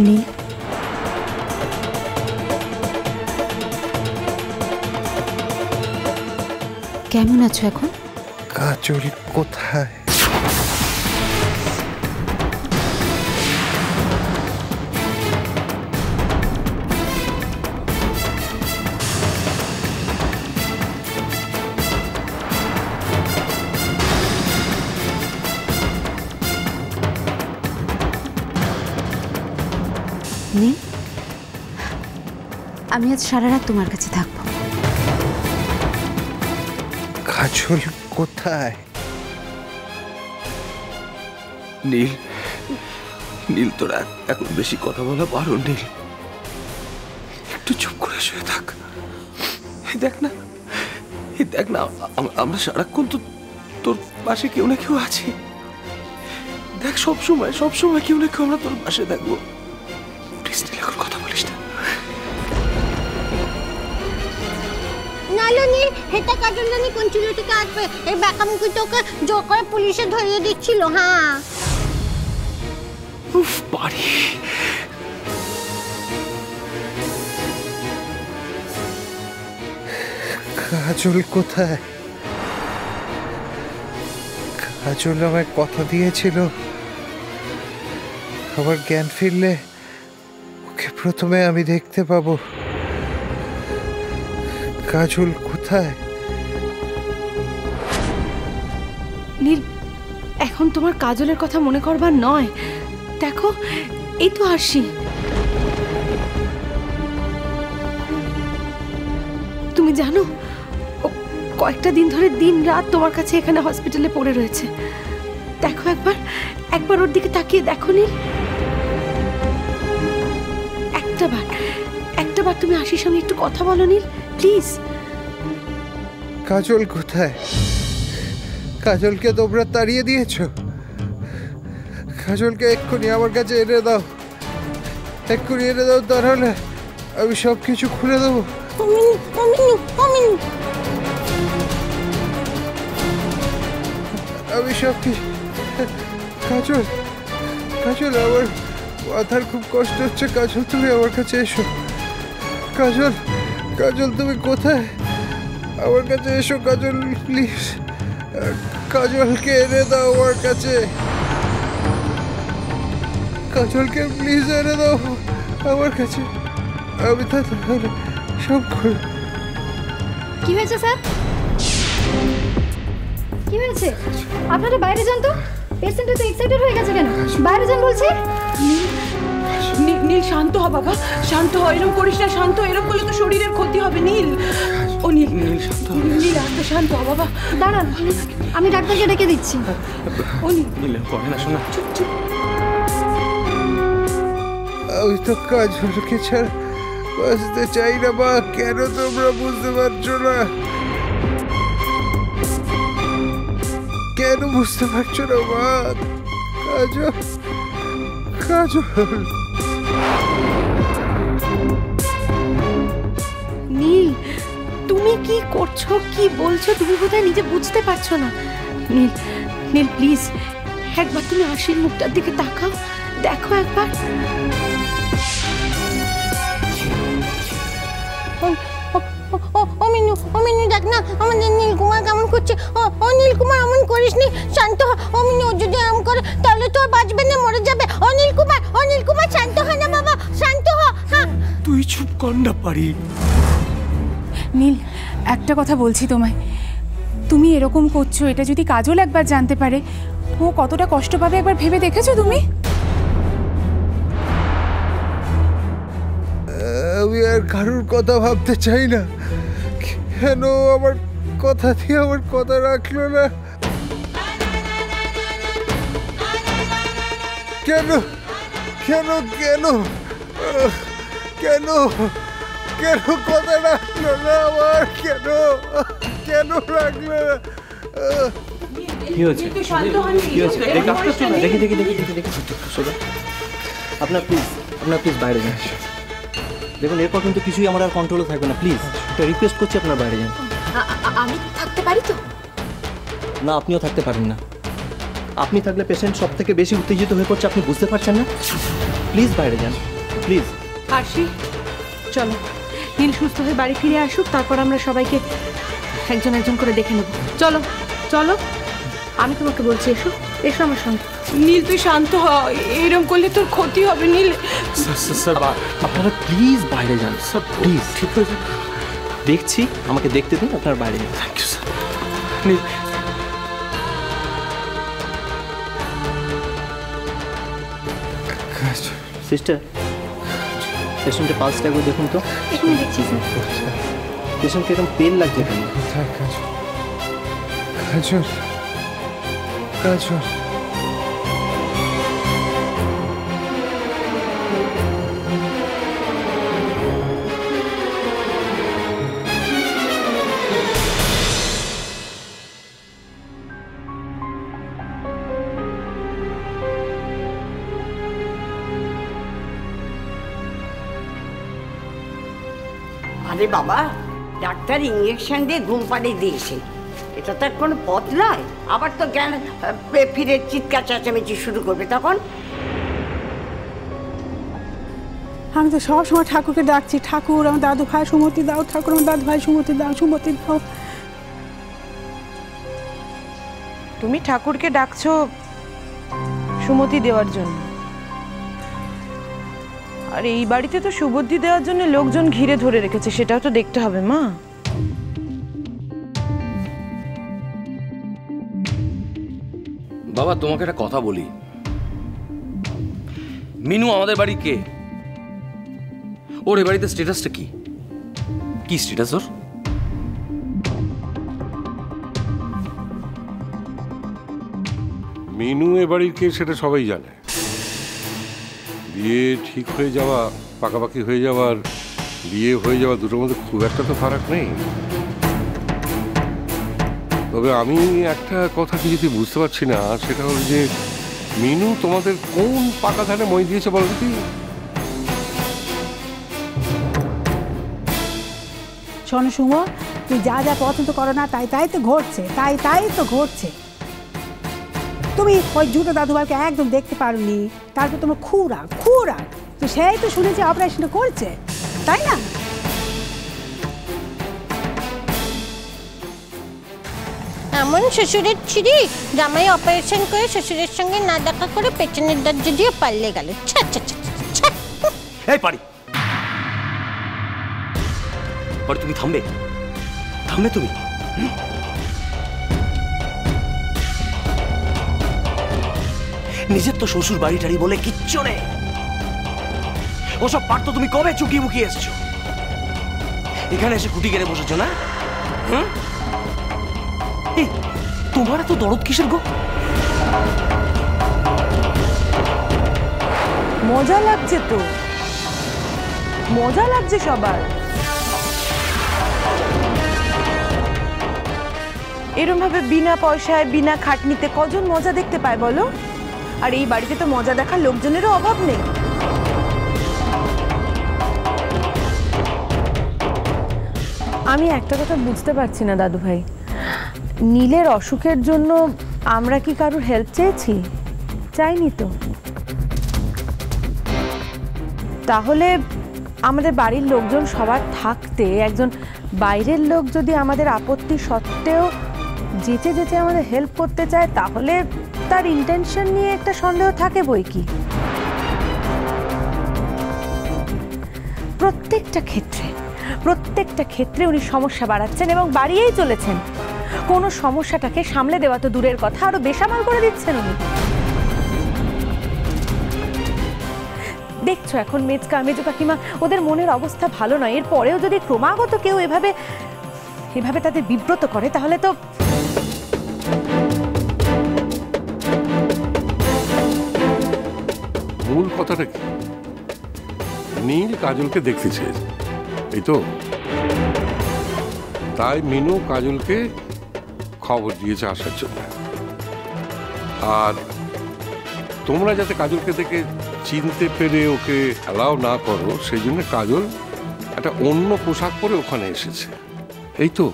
নীল, কেমন আছো এখন? কাজল কোথায়? নীল, আমি আজ সারা রাত তোমার কাছে থাকবো। কাজল কোথায়? নীল, নীল তোরা এখন বেশি কথা বলা বারণ। নীল, একটু চুপ করে শুয়ে থাক। দেখ না, দেখ না, আমরা সারাক্ষণ তো তোর পাশে কেউ না কেউ আছে। দেখ, সবসময় সবসময় কেউ না কেউ আমরা তোর পাশে থাকবো। প্লিজ নীল, এখন কথা বলিস না। নালো নীল, হেটা কাজল জানি কোন ছিল থেকে আসবে, এই ব্যাকামুখী তোকে জোর করে পুলিশে ধরিয়ে দিচ্ছিল। হ্যাঁ, উফ বাড়ি। কাজল কোথায়? কাজল আমায় কথা দিয়েছিল আমার জ্ঞান ফিরলে ওকে প্রথমে আমি দেখতে পাবো। কাজল কোথায়? নীল, এখন তোমার কাজলের কথা মনে করবার নয়। দেখো, এই তো আরশি। তুমি জানো, ও কয়েকটা দিন ধরে দিন রাত তোমার কাছে এখানে হসপিটালে পড়ে রয়েছে। দেখো, একবার ওর দিকে তাকিয়ে দেখো নীল। একটাবার তুমি আশির সঙ্গে একটু কথা বলো নীল, প্লিজ। কাজল কোথায়? কাজলকে তোমরা তাড়িয়ে দিয়েছো? কাজলকে এক্ষুনি আমার কাছে এনে দাও, এক্ষুনি এনে দাও, তাহলে আমি সব কিছু খুলে দেবো। আমি সব কিছু। কাজল, কাজল, আমার মাথার খুব কষ্ট হচ্ছে। কাজল, তুমি আমার কাছে এসো। কাজল, কাজল, তুমি কোথায়? আমার কাছে এসো কাজল, প্লিজ। কাজলকে এনে দাও আমার কাছে। কাজলকে প্লিজ এনে দাও আমার কাছে। আমি তাহলে সব করে। কি হয়েছে স্যার? কি হয়েছে? আপনারা বাইরে যান তো। পেশেন্ট তো এক্সাইটেড হয়ে গেছে কেন? বাইরে যান বলছি। নীল, শান্ত হ বাবা, শান্ত হ। এরকম করিস না, শান্ত। এরকম করলে তো শরীরের ক্ষতি হবে। নীল, ও নীল, নীল শান্ত হ। নীল, আস্তে শান্ত হ বাবা। দাঁড়ান, আমি ডাক্তারকে ডেকে দিচ্ছি। ও নীল, নীল করে না, শোনা। চুপ চুপ। আমি তো কাজলকে ছাড়া বাঁচতে চাই না। মা, কেন তোমরা বুঝতে পারছো না? কেন বুঝতে পারছো না মা? কাজল, কাজল। নীল, তুমি কি করছো, কি বলছো? তুমি বোধহয় নিজে বুঝতে পারছো না। নীল, নীল প্লিজ, একবার তুমি আশির মুখটার দিকে তাকাও, দেখো একবার। অমিনু, দেখ না আমাদের নীলকুমার কেমন করছে। ও নীলকুমার, অমন করিস নি, শান্ত হ। অমিনু, ও যদি এমন করে তাহলে তো আর বাঁচবে না, মরে যাবে। ও নীলকুমার, শান্ত হ না বাবা, শান্ত হ। হ্যাঁ, তুই চুপ কর না পারি। নীল, একটা কথা বলছি তোমায়, তুমি এরকম করছো, এটা যদি কাজল একবার জানতে পারে, ও কতটা কষ্ট পাবে একবার ভেবে দেখেছো তুমি? আমি আর কারোর কথা ভাবতে চাই না। কেন আমার কথা দিয়ে আমার কথা রাখলো না? কেন কেন কেন কেন কেন কথা রাখলো না আমার? কেন কেন রাখলো না? কি হয়েছে? কি হয়েছে? দেখি দেখি দেখি দেখি দেখি সোজা। আপনার প্লিজ বাইরে যান। দেখুন, এরপর কিন্তু কিছুই আমার আর কন্ট্রোলে থাকবে না। প্লিজ, একটা রিকোয়েস্ট করছি, আপনার বাইরে যান। আমি থাকতে পারি তো? না, আপনিও থাকতে পারেন না। আপনি থাকলে পেশেন্ট সব থেকে বেশি উত্তেজিত হয়ে পড়ছে, আপনি বুঝতে পারছেন না? প্লিজ বাইরে যান। প্লিজ। আরশি চলো, নীল সুস্থ হয়ে বাড়ি ফিরে আসুক, তারপর আমরা সবাইকে একজন একজন করে দেখে নেব। চলো চলো, আমি তোমাকে বলছি, এসো এসো আমার সঙ্গে। নীল তুই শান্ত হ, এরকম করলে তোর ক্ষতি হবে নীল। স্যার আপনারা প্লিজ বাইরে যান স্যার, প্লিজ। ঠিক হয়েছে, দেখছি, আমাকে দেখতে দিন, আপনার বাইরে যান। Thank you sir. Neel sister, পেশেন্টের পালসটা একবার দেখুন তো। এখানে দেখছি স্যার। পেশেন্টকে এরকম পেন লাগছে কেন? কোথায় কাজল? কাজল আরে বাবা, ডাক্তার ইঞ্জেকশন দিয়ে ঘুম পাড়িয়ে দিয়েছে, এটা তো আর কোনো পথ নয়। আবার তো জ্ঞান ফিরে চিৎকার চেঁচামেচি শুরু করবে তখন। আমি তো সবসময় ঠাকুরকে ডাকছি, ঠাকুর আমার দাদু ভাই সুমতি দাও, ঠাকুর আমার দাদু ভাই সুমতি দাও, সুমতি দাও। তুমি ঠাকুরকে ডাকছো সুমতি দেওয়ার জন্য, আর এই বাড়িতে তো সুবুদ্ধি দেওয়ার জন্য লোকজন ঘিরে ধরে রেখেছে, সেটাও তো দেখতে হবে মা। বাবা, তোমাকে একটা কথা বলি, মিনু আমাদের বাড়ি কে? ওর এ বাড়িতে স্ট্যাটাসটা কি? কি স্ট্যাটাস ওর? মিনু এ বাড়ির কে সেটা সবাই জানে। বিয়ে ঠিক হয়ে যাওয়া, পাকাপাকি হয়ে যাওয়ার বিয়ে হয়ে যাওয়া দুটোর মধ্যে খুব একটা তো ফারাক নেই। তবে আমি একটা কথা কিছুতে বুঝতে পারছি না, সেটা হলো যে মিনু তোমাদের কোন পাকা ধানে মই দিয়েছে বলো কি? শোনো সুমো, তুই যা যা পছন্দ করো না তাই তাই তো ঘটছে, তাই তো ঘটছে। তুমি ওই জুটো দাদুভাইকে একদম দেখতে পারোনি, তারপর তোমার খুব রাগ, তো সেই তো শুনেছি অপারেশনটা করছে, তাই না? এমন শ্বশুরের ছিরি, জামাই অপারেশন করে শ্বশুরের সঙ্গে না দেখা করে পেছনের দরজা দিয়ে পাল্লে গেল। এই পারি তুমি থামবে তুমি? নিজের তো শ্বশুর বাড়ি টাড়ি বলে কিচ্ছু নেই, ওসব পার তো তুমি কবে চুকিয়ে মুকিয়ে এসছো, এখানে এসে খুঁটি কেড়ে বসেছো না? তোমার এত দরদ কিসের গো? মজা লাগছে তো, মজা লাগছে সবার। এরম ভাবে বিনা পয়সায় বিনা খাটনিতে কজন মজা দেখতে পায় বলো? আর এই বাড়িতে তো মজা দেখার লোকজনেরও অভাব নেই। আমি একটা কথা বুঝতে পারছি না দাদু ভাই, নীলের অসুখের জন্য আমরা কি কারোর হেল্প চেয়েছি? চাইনি তো। তাহলে আমাদের বাড়ির লোকজন সবার থাকতে একজন বাইরের লোক যদি আমাদের আপত্তি সত্ত্বেও যেচে আমাদের হেল্প করতে চায়, তাহলে তার ইন্টেনশন নিয়ে একটা সন্দেহ থাকে বই কি। প্রত্যেকটা ক্ষেত্রে উনি সমস্যা বাড়াচ্ছেন এবং বাড়িয়েই চলেছেন। কোনো সমস্যাটাকে সামলে দেওয়া তো দূরের কথা, আরো বেসামাল করে দিচ্ছেন উনি। দেখছো এখন মেজকা মেজো কাকিমা, ওদের মনের অবস্থা ভালো নয়, এরপরেও যদি ক্রমাগত কেউ এভাবে তাদের বিব্রত করে, তাহলে তো মূল কথাটা কি? নীল কাজলকে দেখতে চেয়েছে, এই তো। তাই মিনু কাজলকে খবর দিয়েছে আসার জন্য। আর তোমরা যাতে কাজলকে দেখে চিনতে পেরে ওকে অ্যালাউ না করো, সেই জন্য কাজল একটা অন্য পোশাক পরে ওখানে এসেছে, এই তো।